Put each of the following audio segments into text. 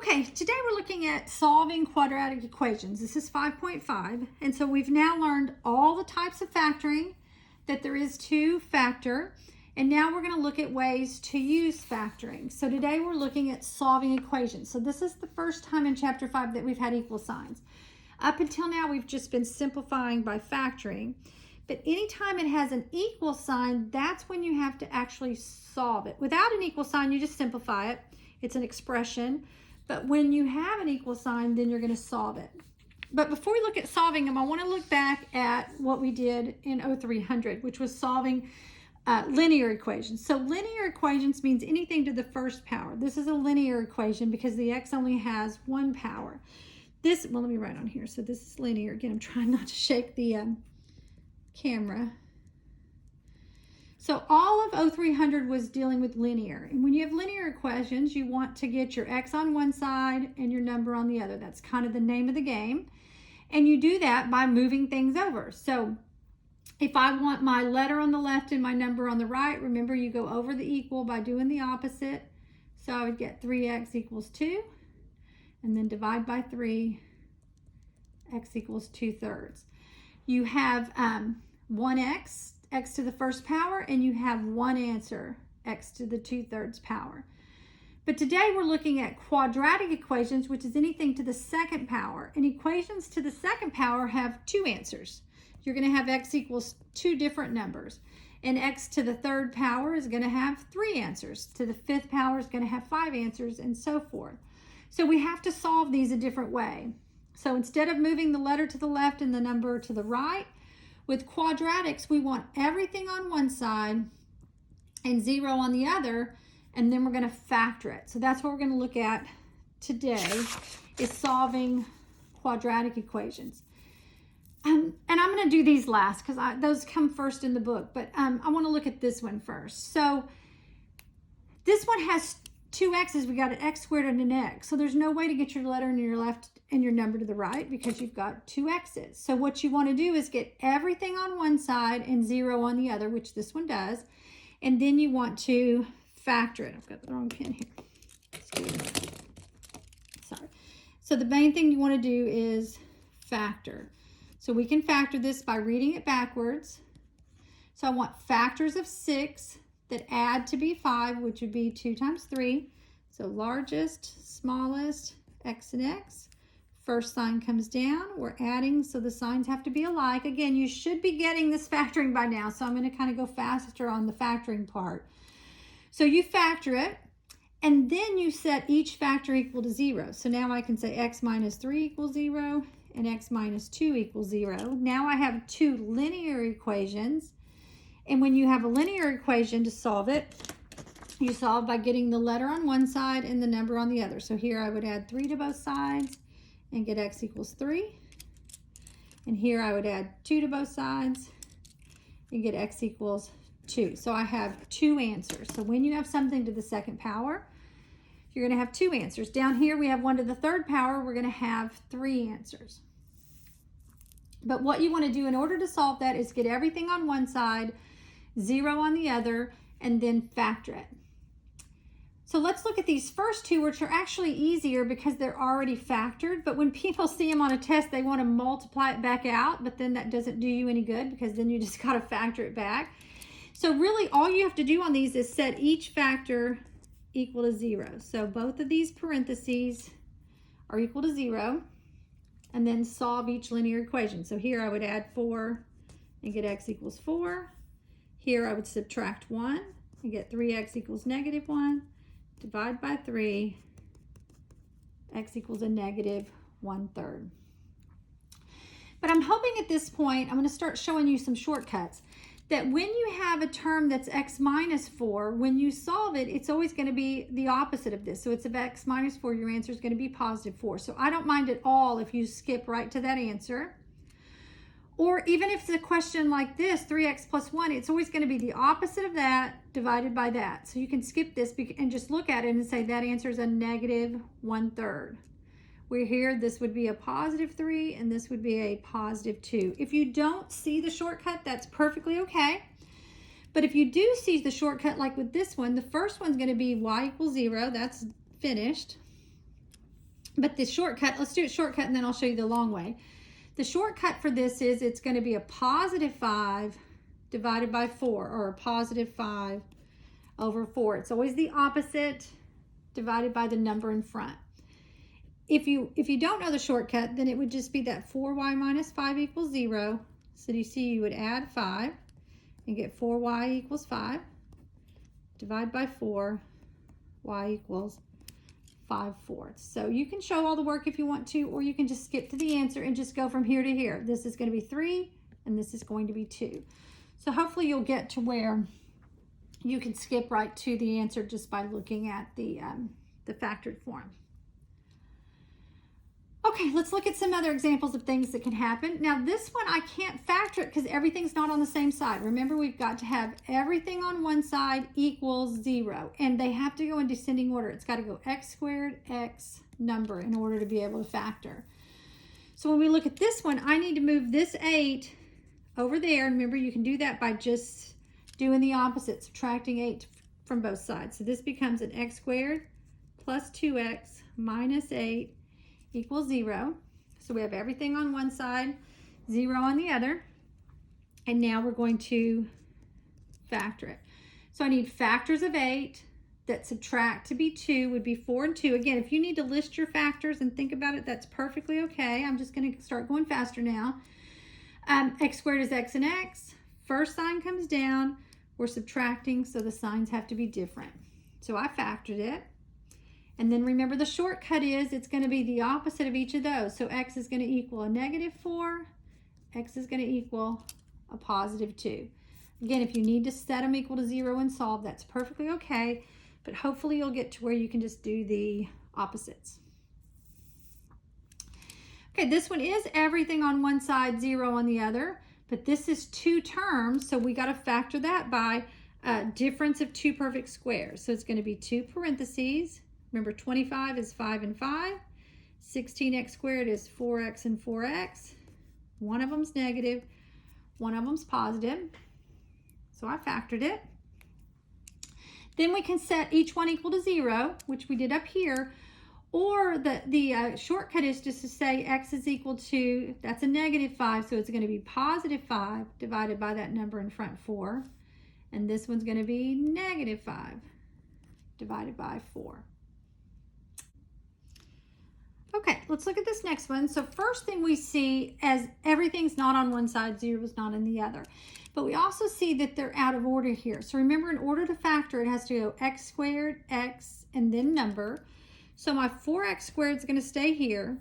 Okay, today we're looking at solving quadratic equations. This is 5.5, and so we've now learned all the types of factoring that there is to factor, and now we're going to look at ways to use factoring. So today we're looking at solving equations. So this is the first time in chapter 5 that we've had equal signs. Up until now, we've just been simplifying by factoring, but anytime it has an equal sign, that's when you have to actually solve it. Without an equal sign, you just simplify it. It's an expression. But when you have an equal sign, then you're going to solve it. But before we look at solving them, I want to look back at what we did in 0300, which was solving linear equations. So linear equations means anything to the first power. This is a linear equation because the x only has one power. Well, let me write on here. So this is linear. Again, I'm trying not to shake the camera. So all of 0300 was dealing with linear. And when you have linear equations, you want to get your x on one side and your number on the other. That's kind of the name of the game. And you do that by moving things over. So if I want my letter on the left and my number on the right, remember you go over the equal by doing the opposite. So I would get 3x equals 2. And then divide by 3, x equals 2/3. You have 1x, x to the first power, and you have one answer, x to the 2/3 power. But today we're looking at quadratic equations, which is anything to the second power. And equations to the second power have two answers. You're going to have x equals two different numbers. And x to the third power is going to have three answers. To the fifth power is going to have 5 answers, and so forth. So we have to solve these a different way. So instead of moving the letter to the left and the number to the right, with quadratics, we want everything on one side and 0 on the other, and then we're going to factor it. So that's what we're going to look at today, is solving quadratic equations. And I'm going to do these last because those come first in the book, but I want to look at this one first. So this one has two x's. We got an x squared and an x. So there's no way to get your letter in your left and your number to the right because you've got two x's. So what you want to do is get everything on one side and 0 on the other, which this one does. And then you want to factor it. I've got the wrong pen here. Excuse me. Sorry. So the main thing you want to do is factor. So we can factor this by reading it backwards. So I want factors of 6 that add to be 5, which would be 2 times 3. So largest, smallest, x and x. First sign comes down. We're adding, so the signs have to be alike. Again, you should be getting this factoring by now, so I'm going to kind of go faster on the factoring part. So you factor it, and then you set each factor equal to 0. So now I can say x minus 3 equals 0, and x minus 2 equals 0. Now I have two linear equations. And when you have a linear equation to solve it, you solve by getting the letter on one side and the number on the other. So here I would add 3 to both sides and get x equals 3. And here I would add 2 to both sides and get x equals 2. So I have two answers. So when you have something to the second power, you're going to have two answers. Down here we have 1 to the third power. We're going to have 3 answers. But what you want to do in order to solve that is get everything on one side, 0 on the other, and then factor it. So let's look at these first two, which are actually easier because they're already factored. But when people see them on a test, they want to multiply it back out, but then that doesn't do you any good because then you just got to factor it back. So really all you have to do on these is set each factor equal to 0. So both of these parentheses are equal to 0, and then solve each linear equation. So here I would add 4 and get x equals 4. Here I would subtract 1 and get 3x equals negative 1. Divide by 3, x equals a negative 1/3. But I'm hoping at this point, I'm going to start showing you some shortcuts, that when you have a term that's x minus 4, when you solve it, it's always going to be the opposite of this. So it's of x minus 4, your answer is going to be positive 4. So I don't mind at all if you skip right to that answer. Or even if it's a question like this, 3x plus 1, it's always going to be the opposite of that divided by that. So you can skip this and just look at it and say that answer is a negative 1/3. Where here, this would be a positive 3 and this would be a positive 2. If you don't see the shortcut, that's perfectly okay. But if you do see the shortcut, like with this one, the first one's going to be y equals 0. That's finished. But the shortcut, let's do it shortcut and then I'll show you the long way. The shortcut for this is it's going to be a positive 5 divided by 4, or a positive 5 over 4. It's always the opposite divided by the number in front. If you don't know the shortcut, then it would just be that 4y minus 5 equals 0. So you see you would add 5 and get 4y equals 5. Divide by 4, y equals 5/4. So you can show all the work if you want to, or you can just skip to the answer and just go from here to here. This is going to be 3 and this is going to be 2. So hopefully you'll get to where you can skip right to the answer just by looking at the factored form. Okay, let's look at some other examples of things that can happen. Now this one I can't factor it because everything's not on the same side. Remember, we've got to have everything on one side equals 0, and they have to go in descending order. It's got to go x squared, x number in order to be able to factor. So when we look at this one, I need to move this 8 over there. Remember, you can do that by just doing the opposite, subtracting 8 from both sides. So this becomes an x squared plus 2x minus 8 equals 0. So we have everything on one side, 0 on the other. And now we're going to factor it. So I need factors of 8 that subtract to be 2 would be 4 and 2. Again, if you need to list your factors and think about it, that's perfectly okay. I'm just going to start going faster now. X squared is x and x. First sign comes down. We're subtracting, so the signs have to be different. So I factored it. And then remember, the shortcut is it's going to be the opposite of each of those. So x is going to equal a negative 4. X is going to equal a positive 2. Again, if you need to set them equal to 0 and solve, that's perfectly okay. But hopefully you'll get to where you can just do the opposites. Okay, this one is everything on one side, 0 on the other. But this is 2 terms, so we got to factor that by difference of 2 perfect squares. So it's going to be 2 parentheses. Remember, 25 is 5 and 5. 16x squared is 4x and 4x. One of them's negative, one of them's positive. So I factored it. Then we can set each one equal to 0, which we did up here. Or the shortcut is just to say x is equal to, that's a negative 5, so it's going to be positive 5 divided by that number in front, 4. And this one's going to be negative 5 divided by 4. Okay, let's look at this next one. So first thing we see, as everything's not on one side, 0 is not on the other. But we also see that they're out of order here. So remember, in order to factor, it has to go x squared, x, and then number. So my 4x squared is going to stay here.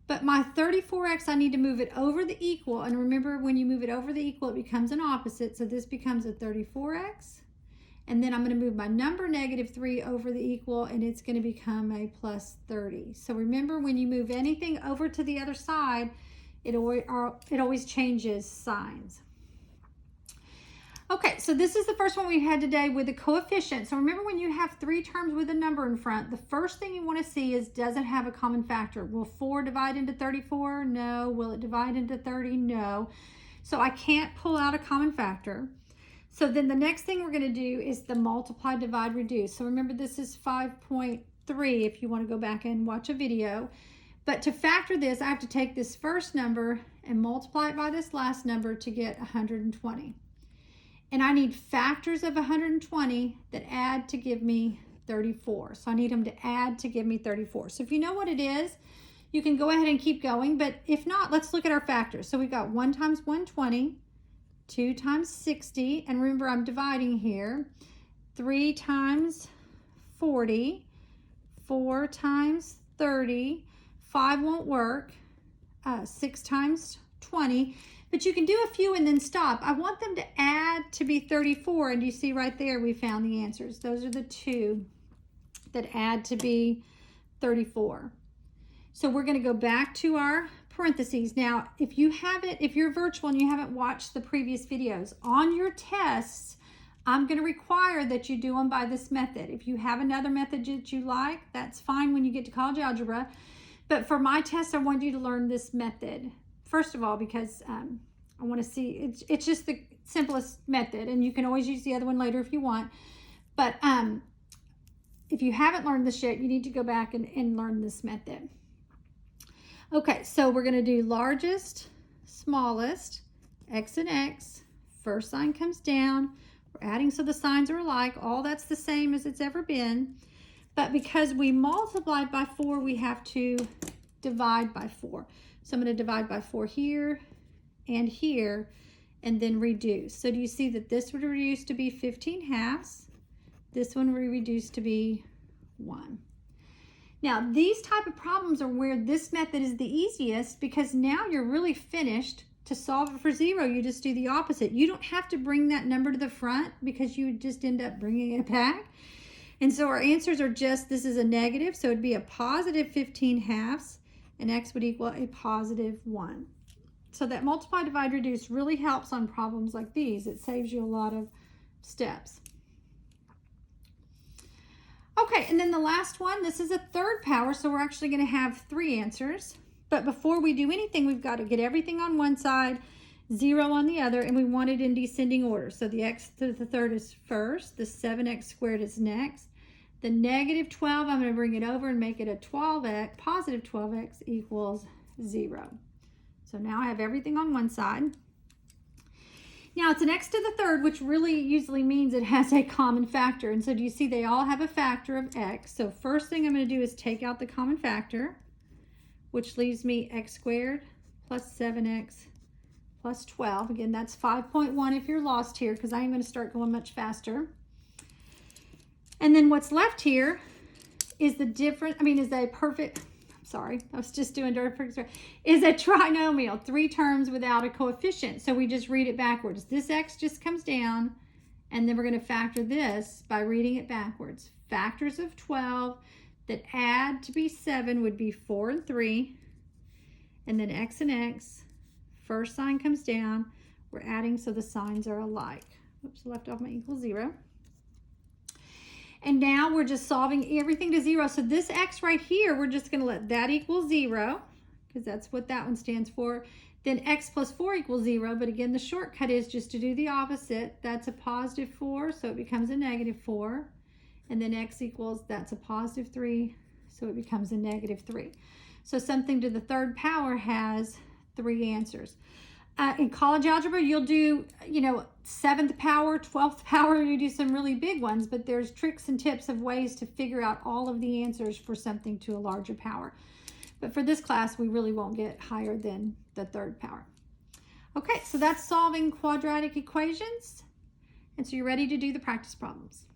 But my 34x, I need to move it over the equal. And remember, when you move it over the equal, it becomes an opposite. So this becomes a 34x. And then I'm going to move my number negative 3 over the equal, and it's going to become a plus 30. So remember, when you move anything over to the other side, it always changes signs. Okay, so this is the first one we had today with the coefficient. So remember, when you have 3 terms with a number in front, the first thing you want to see is, does it have a common factor? Will 4 divide into 34? No. Will it divide into 30? No. So I can't pull out a common factor. So then the next thing we're going to do is the multiply, divide, reduce. So remember, this is 5.3 if you want to go back and watch a video. But to factor this, I have to take this first number and multiply it by this last number to get 120. And I need factors of 120 that add to give me 34. So I need them to add to give me 34. So if you know what it is, you can go ahead and keep going. But if not, let's look at our factors. So we've got 1 times 120. 2 times 60, and remember, I'm dividing here. 3 times 40, 4 times 30, 5 won't work, 6 times 20, but you can do a few and then stop. I want them to add to be 34, and you see right there we found the answers. Those are the 2 that add to be 34. So we're going to go back to our parentheses. Now, if you're virtual and you haven't watched the previous videos, on your tests, I'm going to require that you do them by this method. If you have another method that you like, that's fine when you get to college algebra. But for my test, I want you to learn this method. First of all, because I want to see, it's just the simplest method, and you can always use the other one later if you want. But if you haven't learned this yet, you need to go back and learn this method. Okay, so we're going to do largest, smallest, x and x. First sign comes down. We're adding so the signs are alike. All that's the same as it's ever been. But because we multiplied by 4, we have to divide by 4. So I'm going to divide by 4 here and here, and then reduce. So do you see that this would reduce to be 15/2? This one would reduce to be 1. Now, these type of problems are where this method is the easiest, because now you're really finished. To solve it for 0, you just do the opposite. You don't have to bring that number to the front because you just end up bringing it back. And so our answers are just, this is a negative, so it'd be a positive 15/2, and x would equal a positive 1. So that multiply, divide, reduce really helps on problems like these. It saves you a lot of steps. Okay, and then the last one, this is a third power, so we're actually going to have 3 answers. But before we do anything, we've got to get everything on one side, 0 on the other, and we want it in descending order. So the x to the third is first, the 7x squared is next. The negative 12, I'm going to bring it over and make it a 12x, positive 12x equals 0. So now I have everything on one side. Now it's an x to the third, which really usually means it has a common factor. And so do you see they all have a factor of x? So first thing I'm going to do is take out the common factor, which leaves me x squared plus 7x plus 12. Again, that's 5.1 if you're lost here, because I am going to start going much faster. And then what's left here is the different, is a perfect, sorry, I was just doing perfect, is a trinomial, 3 terms without a coefficient. So we just read it backwards. This x just comes down, and then we're going to factor this by reading it backwards. Factors of 12 that add to be 7 would be 4 and 3, and then x and x. First sign comes down. We're adding so the signs are alike. Oops, left off my equals 0. And now we're just solving everything to 0. So this x right here, we're just going to let that equal 0, because that's what that one stands for. Then x plus 4 equals 0. But again, the shortcut is just to do the opposite. That's a positive 4, so it becomes a negative 4. And then x equals, that's a positive 3, so it becomes a negative 3. So something to the third power has 3 answers. In college algebra, you'll do, 7th power, 12th power, you do some really big ones, but there's tricks and tips of ways to figure out all of the answers for something to a larger power. But for this class, we really won't get higher than the third power. Okay, so that's solving quadratic equations. And so you're ready to do the practice problems.